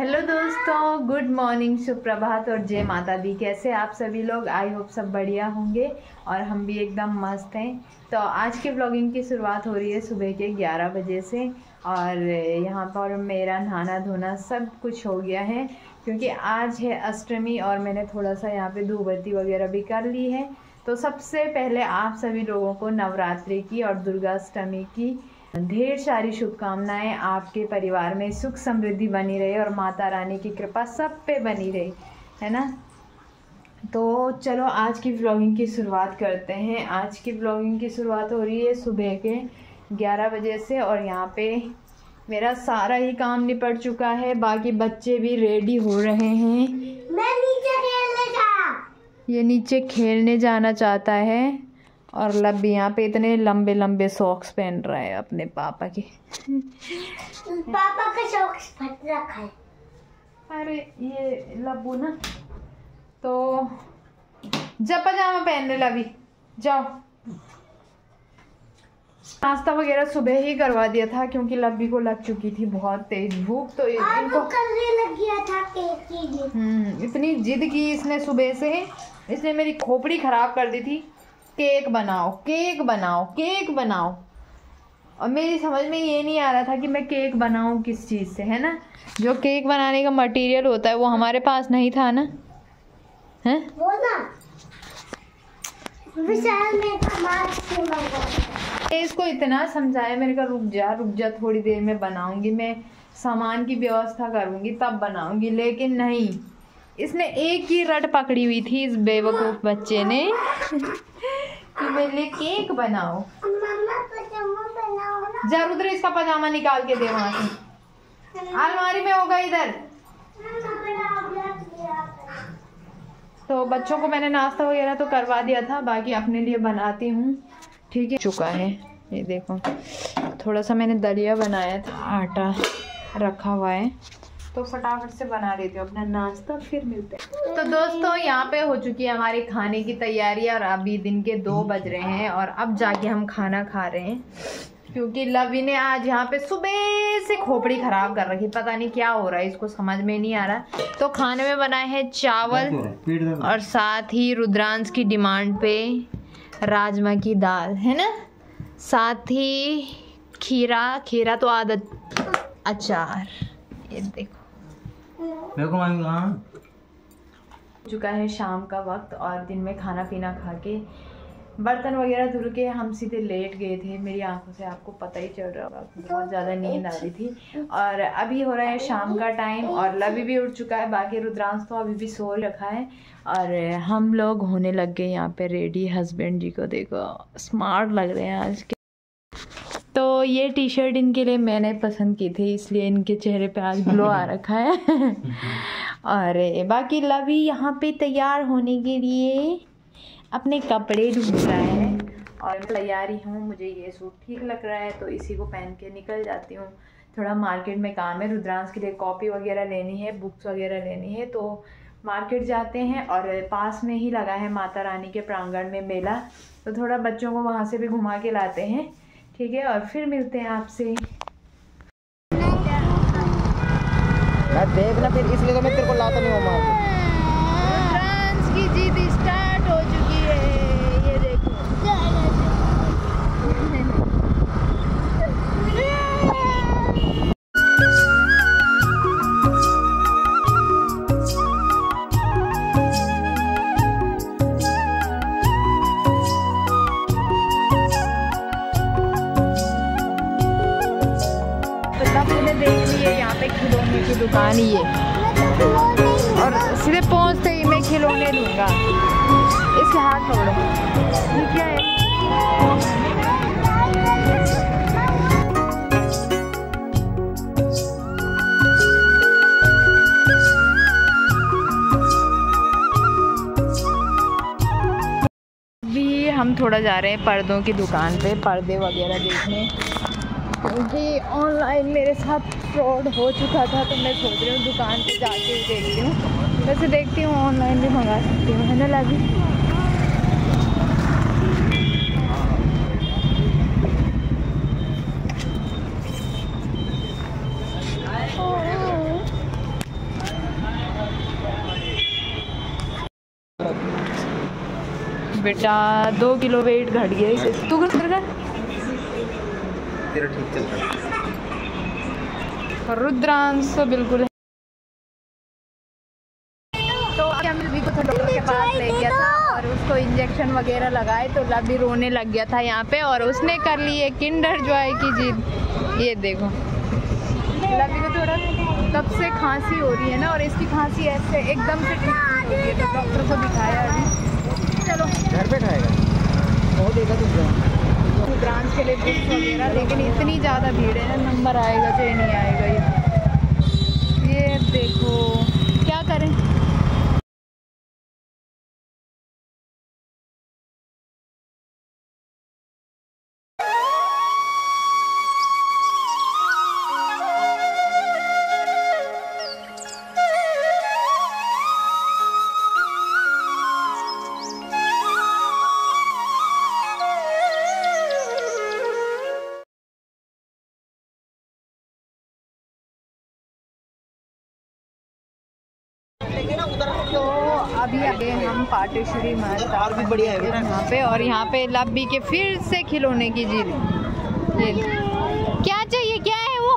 Hello दोस्तों, good morning, सुप्रभात और जय माता दी। कैसे आप सभी लोग? आई होप सब बढ़िया होंगे और हम भी एकदम मस्त हैं। तो आज के व्लॉगिंग की शुरुआत हो रही है सुबह के 11 बजे से और यहाँ पर मेरा नहाना धोना सब कुछ हो गया है क्योंकि आज है अष्टमी और मैंने थोड़ा सा यहाँ पे धूप बत्ती वगैरह भी कर ली है। तो सबसे पहले आप सभी लोगों को नवरात्रि की और दुर्गाष्टमी की ढेर सारी शुभकामनाएं। आपके परिवार में सुख समृद्धि बनी रहे और माता रानी की कृपा सब पे बनी रही, है ना। तो चलो आज की व्लॉगिंग की शुरुआत करते हैं। आज की व्लॉगिंग की शुरुआत हो रही है सुबह के 11 बजे से और यहाँ पे मेरा सारा ही काम निपट चुका है। बाकी बच्चे भी रेडी हो रहे हैं। मैं नीचे खेलने जा। ये नीचे खेलने जाना चाहता है और लब यहाँ पे इतने लंबे लंबे सॉक्स पहन रहा है अपने पापा के। पापा का सॉक्स फट रखा है। अरे ये लब्बू ना, तो जब पजामा पहन ले लवी, जाओ। नाश्ता वगैरह सुबह ही करवा दिया था क्योंकि लब्बी को लग चुकी थी बहुत तेज भूख। तो इनको करने लग गया था केक की जिद। इतनी जिद की इसने सुबह से, इसने मेरी खोपड़ी खराब कर दी थी। केक बनाओ, केक बनाओ, केक बनाओ। और मेरी समझ में ये नहीं आ रहा था कि मैं केक बनाऊं किस चीज़ से, है ना। जो केक बनाने का मटेरियल होता है वो हमारे पास नहीं था ना, है वो ना विशाल में कमाल से मंगाया। इसको इतना समझाया, मैंने कहा रुक जा थोड़ी देर में बनाऊंगी, मैं सामान की व्यवस्था करूंगी तब बनाऊंगी। लेकिन नहीं, इसने एक ही रट पकड़ी हुई थी इस बेवकूफ बच्चे ने कि मेरे लिए केक बनाओ। मम्मा पजामा बनाओ ना। जा रुद्र, इसका पजामा निकाल के दे वहां से, अलमारी में होगा इधर। तो बच्चों को मैंने नाश्ता वगैरह तो करवा दिया था, बाकी अपने लिए बनाती हूँ, ठीक है। चुका है ये देखो, थोड़ा सा मैंने दलिया बनाया था, आटा रखा हुआ है, तो फटाफट से बना लेती हूँ अपना नाश्ता, फिर मिलते हैं। तो दोस्तों यहाँ पे हो चुकी है हमारी खाने की तैयारी और अभी दिन के 2 बज रहे हैं और अब जाके हम खाना खा रहे हैं क्योंकि लवी ने आज यहाँ पे सुबह से खोपड़ी खराब कर रखी। पता नहीं क्या हो रहा है, इसको समझ में नहीं आ रहा। तो खाने में बनाए हैं चावल और साथ ही रुद्रांश की डिमांड पे राजमा की दाल, है ना। साथ ही खीरा तो आदत, अचार, ये देखो। चुका है शाम का वक्त और दिन में खाना पीना खा के बर्तन वगैरह धुल के हम सीधे लेट गए थे। मेरी आंखों से आपको पता ही चल रहा होगा, बहुत ज़्यादा नींद आ रही थी। और अभी हो रहा है शाम का टाइम और लवी भी उठ चुका है, बाकी रुद्रांश तो अभी भी सो रखा है और हम लोग होने लग गए यहाँ पे रेडी। हस्बैंड जी को देखो, स्मार्ट लग रहे हैं आज के। तो ये टी शर्ट इनके लिए मैंने पसंद की थी, इसलिए इनके चेहरे पे आज ग्लो आ रखा है और बाकी लवी यहाँ पे तैयार होने के लिए अपने कपड़े ढूंढ रहा है और तैयारी हूँ। मुझे ये सूट ठीक लग रहा है तो इसी को पहन के निकल जाती हूँ। थोड़ा मार्केट में काम है, रुद्रांश के लिए कॉपी वगैरह लेनी है, बुक्स वगैरह लेनी है, तो मार्केट जाते हैं। और पास में ही लगा है माता रानी के प्रांगण में मेला, तो थोड़ा बच्चों को वहाँ से भी घुमा के लाते हैं, ठीक है। और फिर मिलते हैं आपसे। देखना फिर, इसलिए तो मैं तेरे को लाता नहीं हूँ मार्केट। रुद्रांश की जिद स्टार्ट हो चुकी है, ये देखो। देख लिए यहाँ पे खिलौने की दुकान ही है और सीधे पहुँचते ही मैं खिलौने लूँगा। इसके हाथ पकड़ो, ये क्या है? अभी हम थोड़ा जा रहे हैं पर्दों की दुकान पे, पर्दे वगैरह देखने, क्योंकि ऑनलाइन मेरे साथ फ्रॉड हो चुका था। तो मैं सोच रही हूँ दुकान पे जाके ही देखती हूँ। वैसे देखती हूँ ऑनलाइन भी मंगा सकती हूँ, है ना लवी। बेटा 2 किलो वेट घट गया इसे। तू कर तेरा ठीक चल रहा है। रुद्रांश तो बिल्कुल है। तो लब्बी को डॉक्टर के पास ले गया था और उसको इंजेक्शन वगैरह लगाए तो लब्बी रोने लग गया था यहाँ पे, और उसने कर ली है किंडर जॉय की जिद। ये देखो लब्बी को थोड़ा तब से खांसी हो रही है ना, और इसकी खांसी ऐसे एकदम से ठीक नहीं हो रही है, तो डॉक्टर को दिखाया अभी। चलो घर पे खाएगा बहुत देगा तुझे ब्रांच के लिए बुक्स वगैरह, लेकिन इतनी ज़्यादा भीड़ है ना, नंबर आएगा चाहे नहीं आएगा। ये देखो क्या करें। तो अभी आगे हम पाटेश्वरी माता और भी बढ़िया है यहाँ पे, और यहाँ पे लब्बी के फिर से खिलौने की जिद। ये क्या चाहिए, क्या है वो?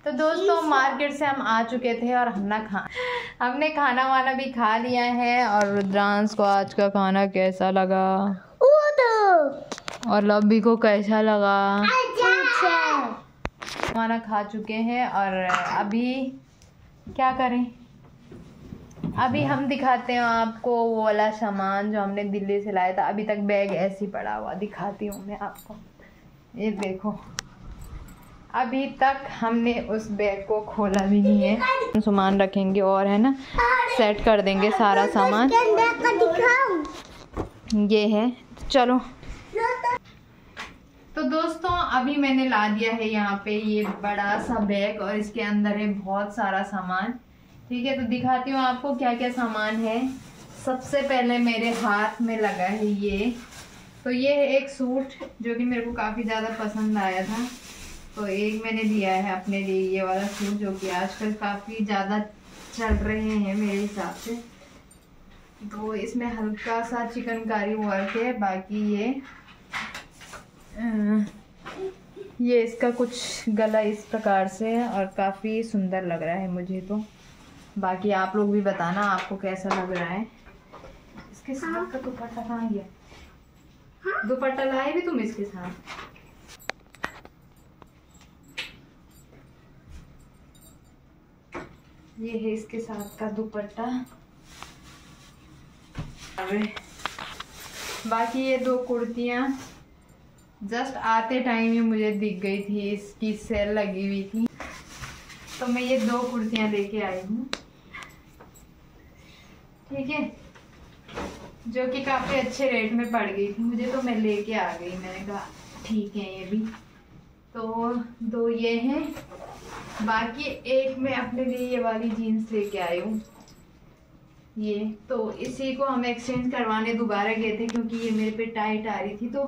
तो दोस्तों मार्केट से हम आ चुके थे और हमने खाना वाना भी खा लिया है। और रुद्रांश को आज का खाना कैसा लगा और लब्बी को कैसा लगा? खाना खा चुके हैं और अभी क्या करें, अभी हम दिखाते हैं आपको वो वाला सामान जो हमने दिल्ली से लाया था। अभी तक बैग ऐसे ही पड़ा हुआ, दिखाती हूँ मैं आपको। ये देखो अभी तक हमने उस बैग को खोला भी नहीं है। सामान रखेंगे और है ना सेट कर देंगे सारा सामान। ये है, चलो। तो दोस्तों अभी मैंने ला दिया है यहाँ पे ये बड़ा सा बैग, और इसके अंदर है बहुत सारा सामान। ठीक है, तो दिखाती हूँ आपको क्या क्या सामान है। सबसे पहले मेरे हाथ में लगा है ये, तो ये है एक सूट जो कि मेरे को काफ़ी ज़्यादा पसंद आया था, तो एक मैंने लिया है अपने लिए ये वाला सूट, जो कि आजकल काफ़ी ज़्यादा चल रहे हैं मेरे हिसाब से। तो इसमें हल्का सा चिकनकारी वर्क है, बाकी ये इसका कुछ गला इस प्रकार से है और काफ़ी सुंदर लग रहा है मुझे तो। बाकी आप लोग भी बताना आपको कैसा लग रहा है। इसके साथ का दुपट्टा कहाँ गया? दुपट्टा लाए भी तुम इसके साथ? ये है इसके साथ का दुपट्टा। बाकी ये 2 कुर्तियाँ जस्ट आते टाइम ही मुझे दिख गई थी, इसकी सेल लगी हुई थी, तो मैं ये 2 कुर्तियाँ लेके आई हूँ। ठीक है, जो कि काफ़ी अच्छे रेट में पड़ गई थी मुझे, तो मैं लेके आ गई। मैंने कहा ठीक है ये भी। तो 2 ये हैं, बाकी एक मैं अपने लिए ये वाली जीन्स लेके आई हूँ। ये तो इसी को हम एक्सचेंज करवाने दोबारा गए थे, क्योंकि ये मेरे पे टाइट आ रही थी, तो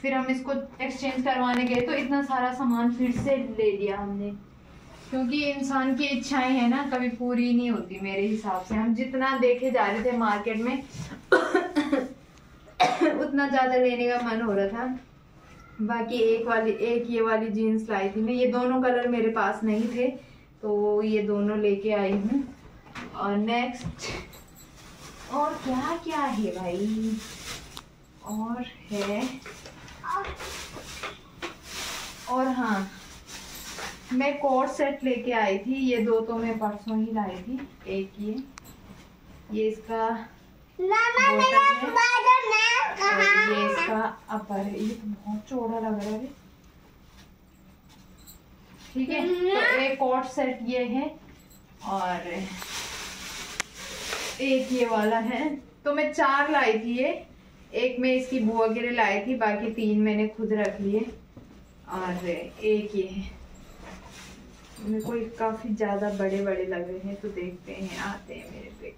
फिर हम इसको एक्सचेंज करवाने गए। तो इतना सारा सामान फिर से ले लिया हमने, क्योंकि इंसान की इच्छाएं हैं ना कभी पूरी नहीं होती मेरे हिसाब से। हम जितना देखे जा रहे थे मार्केट में उतना ज़्यादा लेने का मन हो रहा था। बाकी एक ये वाली जीन्स लाई थी मैं, ये दोनों कलर मेरे पास नहीं थे, तो ये दोनों लेके आई हूँ। और नेक्स्ट और क्या क्या है भाई, और है, और हाँ मैं कोट सेट लेके आई थी। ये 2 तो मैं परसों ही लाई थी। एक ये इसका बॉटम है और ये इसका अपर है। ये तो बहुत चौड़ा लग रहा है। ठीक है, तो एक कोट सेट ये है और एक ये वाला है। तो मैं 4 लाई थी ये, एक मैं इसकी बुआ के लिए लाई थी, बाकी 3 मैंने खुद रख लिए। और एक ये है, मेरे को काफी ज्यादा बड़े बड़े लग रहे हैं, तो देखते हैं आते हैं मेरे पे।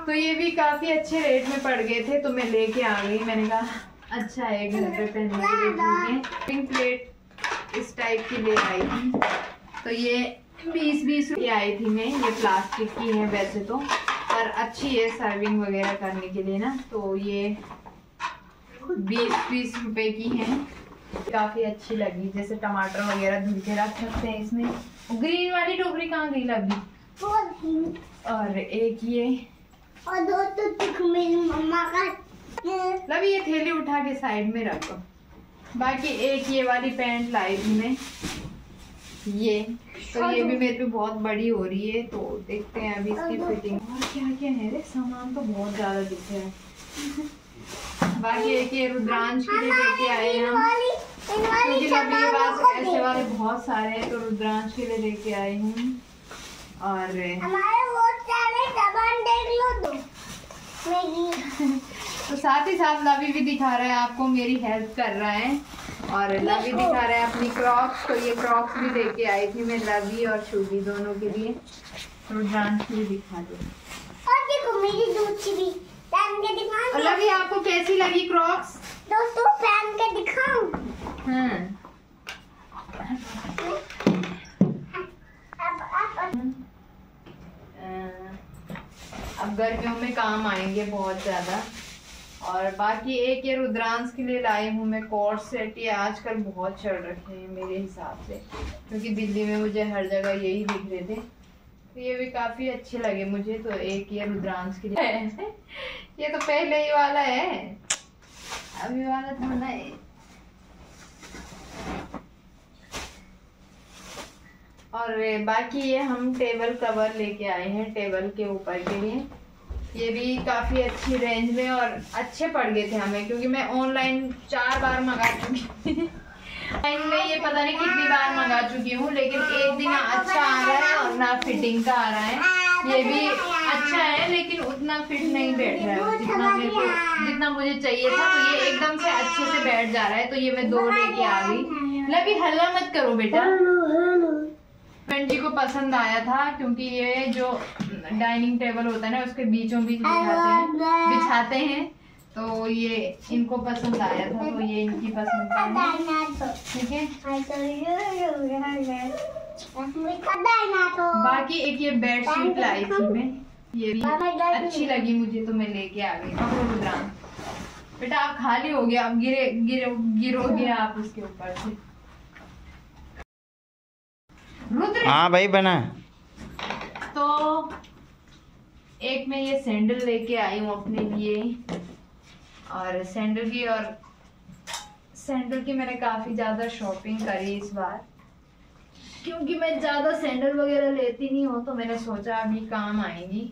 तो ये भी काफी अच्छे रेट में पड़ गए थे, तो मैं लेके आ गई। मैंने कहा अच्छा है घर पे पहनने के लिए। पिंक प्लेट इस टाइप की ले आई थी, तो ये 20-20 रुपये आई थी मैं। ये प्लास्टिक की है वैसे तो, और अच्छी है सर्विंग वगैरह करने के लिए ना। तो ये 20-20 रुपए की है, काफी अच्छी लगी। जैसे टमाटर वगैरह धुल के रख सकते हैं इसमें। ग्रीन वाली टोकरी कहाँ गई लगी? और एक ये और दो तो मेरी मम्मा का लवी, ये थैली उठा के साइड में रखो। बाकी एक ये वाली पैंट लाई थी मैं, ये तो ये भी मेरे पे बहुत बड़ी हो रही है, तो देखते हैं अभी इसकी फिटिंग। और क्या क्या है रे, सामान तो बहुत ज्यादा दिख रहा है। बाकी एक ये रुद्रांश के लिए लेके आए हम, क्योंकि लवी के पास ऐसे वाले बहुत सारे हैं, तो रुद्रांश के लिए लेके आई हूँ। और हमारे बहुत सारे सामान देख लो तो मेरी तो साथ ही साथ लवी भी दिखा रहा है आपको, मेरी हेल्प कर रहा है। और लवी दिखा रहा है अपनी क्रॉक्स, तो ये क्रॉक्स भी लेके आई थी मैं लवी और शुभी दोनों के लिए। रुद्रांश भी दिखा दो। और देखो मेरी दूसरी भी पहन के दिखाऊं। और लवी आपको कैसी लगी क्रॉक्स? दोस्तों पहन के दिखाऊं। अब गर्मियों में काम आएंगे बहुत ज्यादा। और बाकी एक ये रुद्रांश के लिए लाई हूँ मैं कोट सेट, ये आजकल बहुत चल रखे हैं मेरे हिसाब से, क्योंकि दिल्ली में मुझे हर जगह यही दिख रहे थे, तो ये भी काफी अच्छे लगे मुझे। तो एक ये रुद्रांश के लिए ये तो पहले ही वाला है, अभी वाला था ना। और बाकी ये हम टेबल कवर लेके आए हैं टेबल के ऊपर के लिए। ये भी काफी अच्छी रेंज में और अच्छे पड़ गए थे हमें, क्योंकि मैं ऑनलाइन 4 बार मंगा चुकी थी। ऑनलाइन में ये पता नहीं कितनी बार मंगा चुकी हूँ, लेकिन एक दिन अच्छा आ रहा है और ना फिटिंग का आ रहा है। ये भी अच्छा है लेकिन उतना फिट नहीं बैठ रहा है जितना मुझे चाहिए था। तो ये एकदम से अच्छे से बैठ जा रहा है, तो ये मैं 2 लेके आ गई। लवी हल्ला मत करो बेटा। फ्रेंड जी को पसंद आया था, क्योंकि ये जो डाइनिंग टेबल होता है ना, उसके बीचों बीच बिछाते हैं, तो ये इनको पसंद आया था, तो ये इनकी पसंद का है। ठीक है। बाकी एक ये बेडशीट लाई थी मैं, ये भी अच्छी लगी मुझे, तो मैं लेके आ गई। बेटा आप खाली हो गया, अब गिरोगे आप उसके ऊपर से। हाँ भाई बना। तो एक मैं ये सैंडल लेके आई हूँ अपने लिए, और सैंडल की मैंने काफी ज्यादा शॉपिंग करी इस बार, क्योंकि मैं ज्यादा सैंडल वगैरह लेती नहीं हूँ, तो मैंने सोचा अभी काम आएंगी।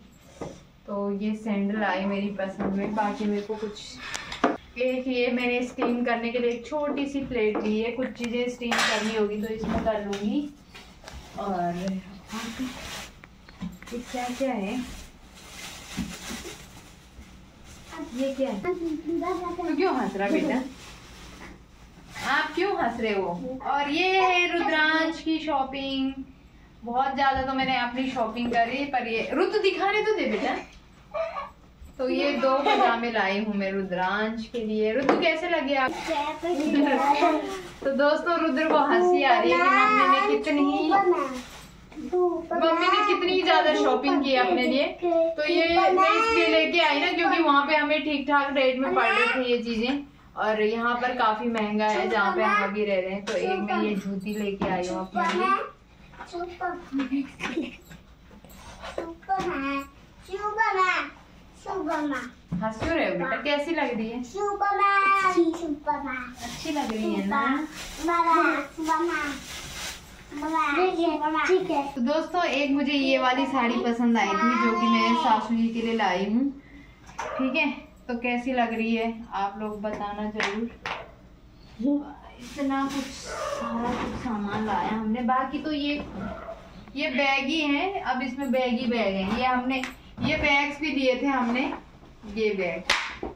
तो ये सैंडल आई मेरी पसंद में। बाकी मेरे को कुछ एक ये मैंने स्टीम करने के लिए एक छोटी सी प्लेट ली है, कुछ चीजें स्टीम करनी होगी तो इसमें कर लूंगी। और ये क्या क्या है, ये क्या है? तो क्यों हंस रहा बेटा, आप क्यों हंस रहे हो? और ये है रुद्रांश की शॉपिंग। बहुत ज्यादा तो मैंने अपनी शॉपिंग करी, पर ये रुद्र दिखाने तो दे बेटा। तो ये 2 पजामे लाई हूँ मैं रुद्रांश के लिए। रुद्र कैसे लगे आप? तो दोस्तों रुद्र को हंसी आ रही है कि मम्मी ने कितनी ज्यादा शॉपिंग की अपने लिए। तो ये मैं इसलिए लेके आई ना, क्योंकि वहाँ पे हमें ठीक ठाक रेट में पड़ रहे थे ये चीजें, और यहाँ पर काफी महंगा है जहाँ पे हम अभी रह रहे हैं। तो एक मैं ये जूती लेके आई हूँ अपने लिए। हंस क्यों रहे हो बेटा, कैसी लग रही है? अच्छी लग रही है ना। ठीक है। तो दोस्तों एक मुझे ये वाली साड़ी पसंद आई थी, जो कि मैं सासू जी के लिए लाई हूँ। ठीक है, तो कैसी लग रही है आप लोग बताना जरूर। इतना कुछ सारा कुछ सामान लाया हमने। बाकी तो ये बैगी है, अब इसमें बैगी बैग है। ये हमने ये बैग्स भी लिए थे हमने, ये बैग।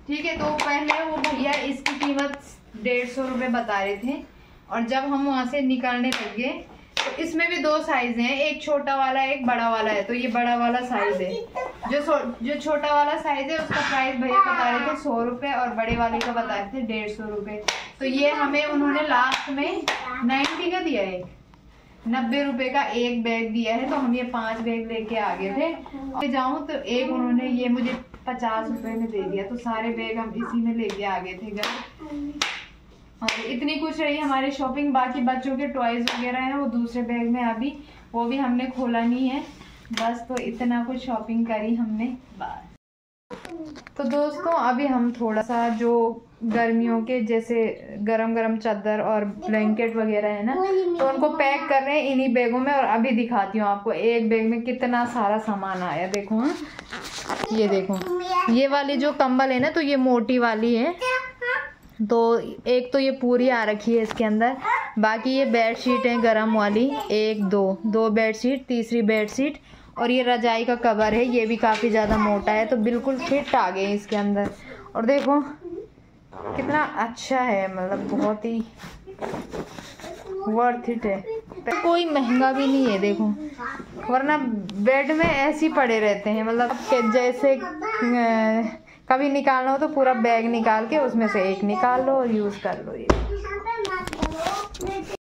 ठीक है, तो पहले वो भैया इसकी कीमत 150 रुपये बता रहे थे, और जब हम वहाँ से निकालने लगे तो इसमें भी 2 साइज हैं, एक छोटा वाला एक बड़ा वाला है। तो ये बड़ा वाला साइज है। जो छोटा वाला साइज है उसका प्राइस भैया बता रहे थे 100 रुपये, और बड़े वाले का बता रहे थे 150 रुपये। तो ये हमें उन्होंने लास्ट में 90 का दिया है। 90 रुपए का एक बैग दिया है, तो हम ये 5 बैग लेके आ गए थे। और जाऊं तो एक उन्होंने ये मुझे 50 रुपए में दे दिया, तो सारे बैग हम इसी में लेके आ गए थे घर। और इतनी कुछ रही हमारी शॉपिंग। बाकी बच्चों के टॉयज वगैरह हैं वो दूसरे बैग में, अभी वो भी हमने खोला नहीं है। बस तो इतना कुछ शॉपिंग करी हमने बस। तो दोस्तों अभी हम थोड़ा सा जो गर्मियों के जैसे गरम गरम चादर और ब्लैंकेट वगैरह है ना, तो उनको पैक कर रहे हैं इन्हीं बैगों में। और अभी दिखाती हूँ आपको एक बैग में कितना सारा सामान आया। देखो हाँ, ये देखो, ये वाली जो कंबल है ना, तो ये मोटी वाली है। तो एक तो ये पूरी आ रखी है इसके अंदर। बाकी ये बेड शीट है गरम वाली, एक दो बेड शीट, तीसरी बेड शीट। और ये रजाई का कवर है, ये भी काफ़ी ज़्यादा मोटा है, तो बिल्कुल फिट आ गए इसके अंदर। और देखो कितना अच्छा है, मतलब बहुत ही वर्थ इट है। कोई महंगा भी नहीं है देखो, वरना बेड में ऐसे ही पड़े रहते हैं। मतलब जैसे कभी निकालना हो तो पूरा बैग निकाल के उसमें से एक निकाल लो और यूज़ कर लो ये।